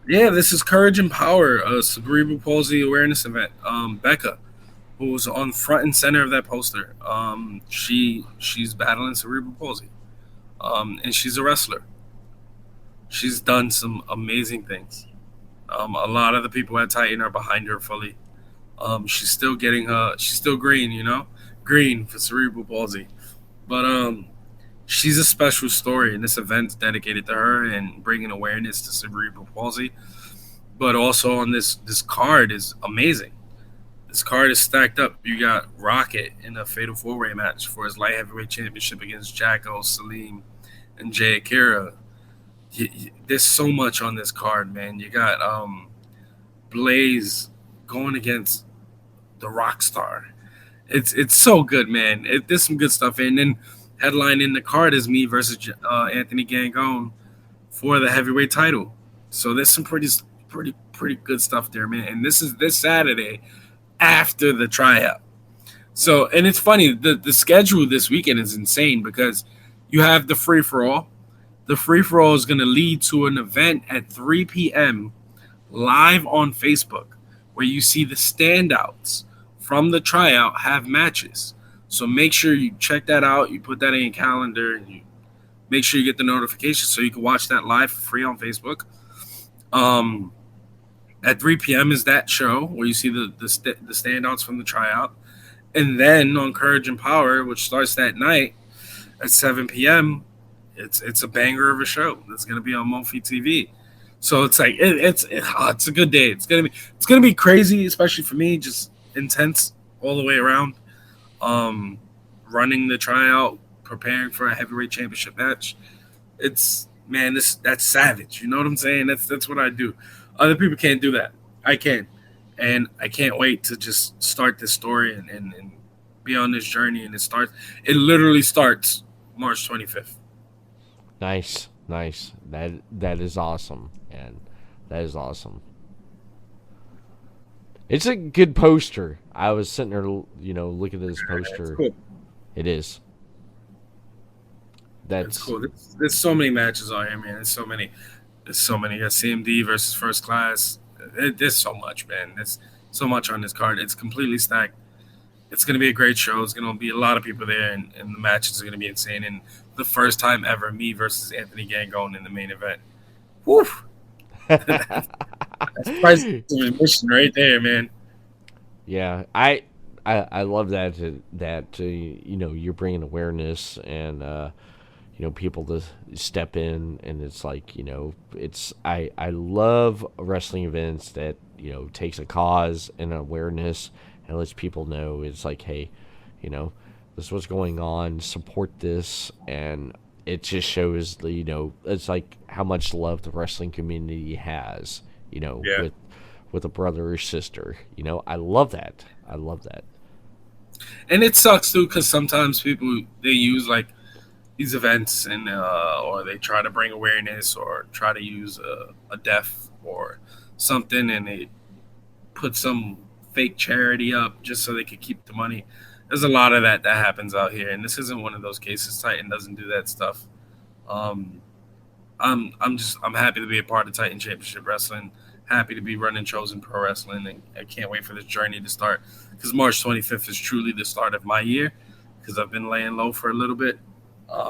Yeah, this is Courage and Power, a cerebral palsy awareness event. Becca, who was on front and center of that poster, she's battling cerebral palsy, and she's a wrestler. She's done some amazing things. A lot of the people at Titan are behind her fully. She's still getting her. She's still green, green for cerebral palsy. But she's a special story, and this event's dedicated to her and bringing awareness to cerebral palsy. But also on this card is amazing. This card is stacked up. You got Rocket in a fatal four-way match for his light heavyweight championship against Jacko, Salim, and Jay Akira. There's so much on this card, man. You got Blaze going against the Rockstar. It's so good, man. There's some good stuff. And then headline in the card is me versus Anthony Gangone for the heavyweight title. So there's some pretty good stuff there, man. And this is this Saturday after the tryout. So, and it's funny, the schedule this weekend is insane because you have the free for all. The free for all is going to lead to an event at 3 p.m. live on Facebook where you see the standouts from the tryout have matches. So make sure you check that out. You put that in your calendar and you make sure you get the notification so you can watch that live for free on Facebook. At 3 p.m. is that show where you see the standouts from the tryout. And then on Courage and Power, which starts that night at 7 p.m., it's a banger of a show that's going to be on Mofi TV. So it's like it's a good day. It's gonna be crazy, especially for me, just intense all the way around. Running the tryout, preparing for a heavyweight championship match. It's that's savage. You know what I'm saying? That's what I do. Other people can't do that. I can. And I can't wait to just start this story and be on this journey. And it literally starts March 25th. Nice. That is awesome, and that is awesome. It's a good poster. I was sitting there, looking at this poster. Cool. It is. That's cool. There's so many matches on here, man. There's so many. You got CMD versus First Class. There's so much, man. There's so much on this card. It's completely stacked. It's going to be a great show. It's going to be a lot of people there, and the matches are going to be insane. And the first time ever, me versus Anthony Gangone in the main event. Woo! That's price of admission right there, man. Yeah, I love that you're bringing awareness and people to step in, and it's like I love wrestling events that takes a cause and awareness and lets people know it's like, hey, this is what's going on, support this. And it just shows it's like how much love the wrestling community has, with a brother or sister. I love that. And it sucks too, because sometimes people, they use like these events and or they try to bring awareness or try to use a deaf or something, and they put some fake charity up just so they could keep the money. There's a lot of that happens out here, and this isn't one of those cases. Titan doesn't do that stuff. I'm happy to be a part of Titan Championship Wrestling. Happy to be running Chosen Pro Wrestling, and I can't wait for this journey to start, because March 25th is truly the start of my year, because I've been laying low for a little bit.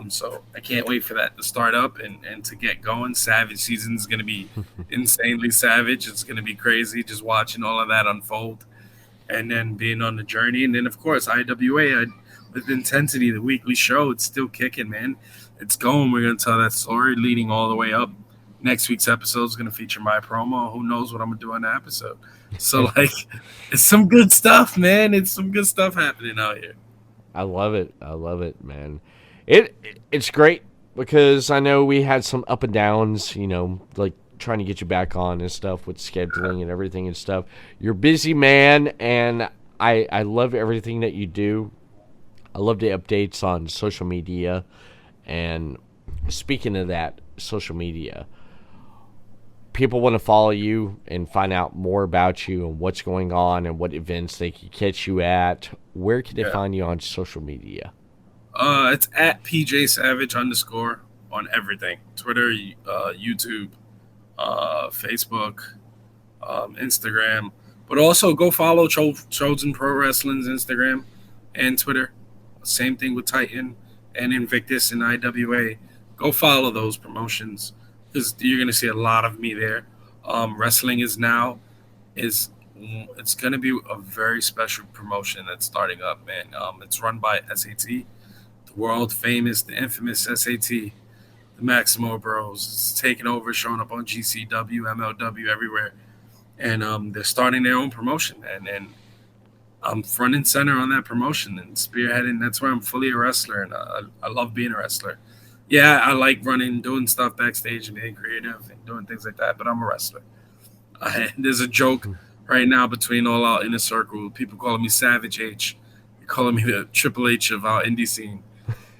So I can't wait for that to start up and to get going. Savage season is going to be insanely savage. It's going to be crazy just watching all of that unfold and then being on the journey. And then, of course, IWA, with Intensity, the weekly show, it's still kicking, man. It's going. We're going to tell that story leading all the way up. Next week's episode is going to feature my promo. Who knows what I'm going to do on the episode? So, it's some good stuff, man. It's some good stuff happening out here. I love it, man. It's great because I know we had some up and downs, like trying to get you back on and stuff with scheduling and everything and stuff. You're a busy man, and I love everything that you do. I love the updates on social media. And speaking of that, social media, people want to follow you and find out more about you and what's going on and what events they can catch you at. Where can they find you on social media? It's at PJ Savage _ on everything. Twitter, YouTube, Facebook, Instagram. But also go follow Chosen Pro Wrestling's Instagram and Twitter. Same thing with Titan and Invictus and IWA. Go follow those promotions, because you're going to see a lot of me there. Wrestling is it's going to be a very special promotion that's starting up, man. It's run by SAT, the world famous, the infamous SAT, the Maximo Bros. It's taking over, showing up on GCW, MLW, everywhere. And they're starting their own promotion. And I'm front and center on that promotion and spearheading. That's where I'm fully a wrestler, and I love being a wrestler. Yeah, I like running, doing stuff backstage and being creative and doing things like that, but I'm a wrestler. There's a joke right now between all our inner circle. People calling me Savage H. They're calling me the Triple H of our indie scene.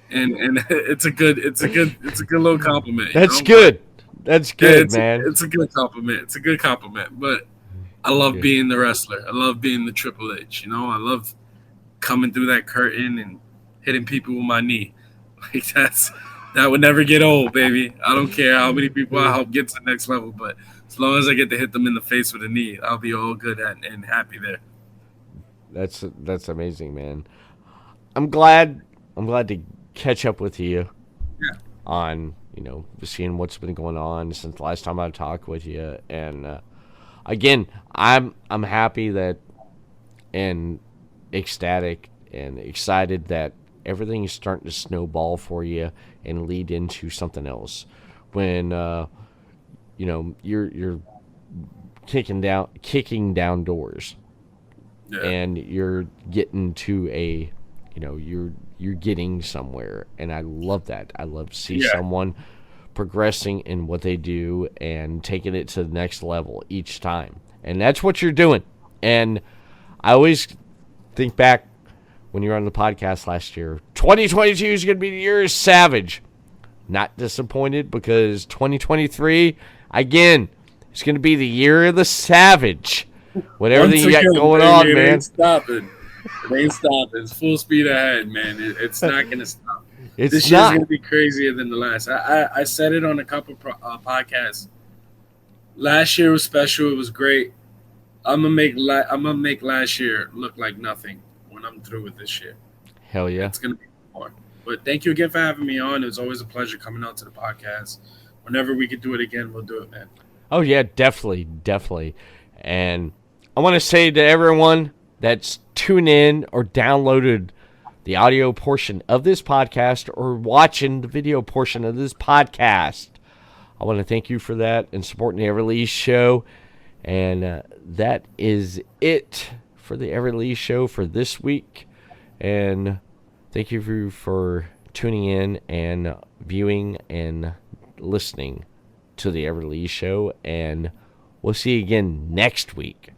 And it's a good little compliment. That's good. That's good, man. It's a good compliment. It's a good compliment. But I love being the wrestler. I love being the Triple H. I love coming through that curtain and hitting people with my knee. Like that would never get old, baby. I don't care how many people I help get to the next level, but as long as I get to hit them in the face with a knee, I'll be all good and happy there. That's amazing, man. I'm glad to catch up with you. Yeah. On seeing what's been going on since the last time I talked with you, and again, I'm happy that and ecstatic and excited that everything is starting to snowball for you and lead into something else. When you're kicking down doors, and you're getting to a you're getting somewhere, and I love that. I love to see someone progressing in what they do and taking it to the next level each time, and that's what you're doing. And I always think back when you were on the podcast last year, 2022 is going to be the year of Savage. Not disappointed, because 2023 again is going to be the year of the Savage. With everything you got going on, man. It ain't stopping. It's full speed ahead, man. It's not going to stop. This year's going to be crazier than the last. I said it on a couple podcasts. Last year was special. It was great. I'm gonna make last year look like nothing when I'm through with this year. Hell yeah. It's going to be more. But thank you again for having me on. It was always a pleasure coming out to the podcast. Whenever we could do it again, we'll do it, man. Oh, yeah, definitely. And I want to say to everyone that's tuned in or downloaded the audio portion of this podcast or watching the video portion of this podcast, I want to thank you for that and supporting the Everett Lee Show. And that is it for the Everett Lee Show for this week. And thank you for tuning in and viewing and listening to the Everett Lee Show. And we'll see you again next week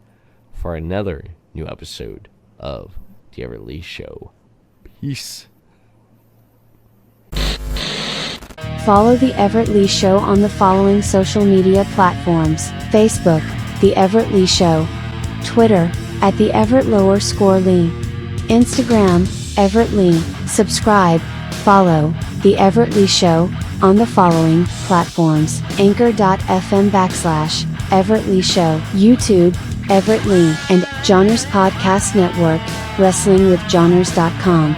for another new episode of the Everett Lee Show. Peace. Follow the Everett Lee Show on the following social media platforms: Facebook, The Everett Lee Show; Twitter, @the Everett_Lee; Instagram, Everett Lee. Subscribe, follow The Everett Lee Show on the following platforms: Anchor.fm/Everett Lee Show, YouTube, Everett Lee, and Johners Podcast Network, WrestlingWithJohners.com.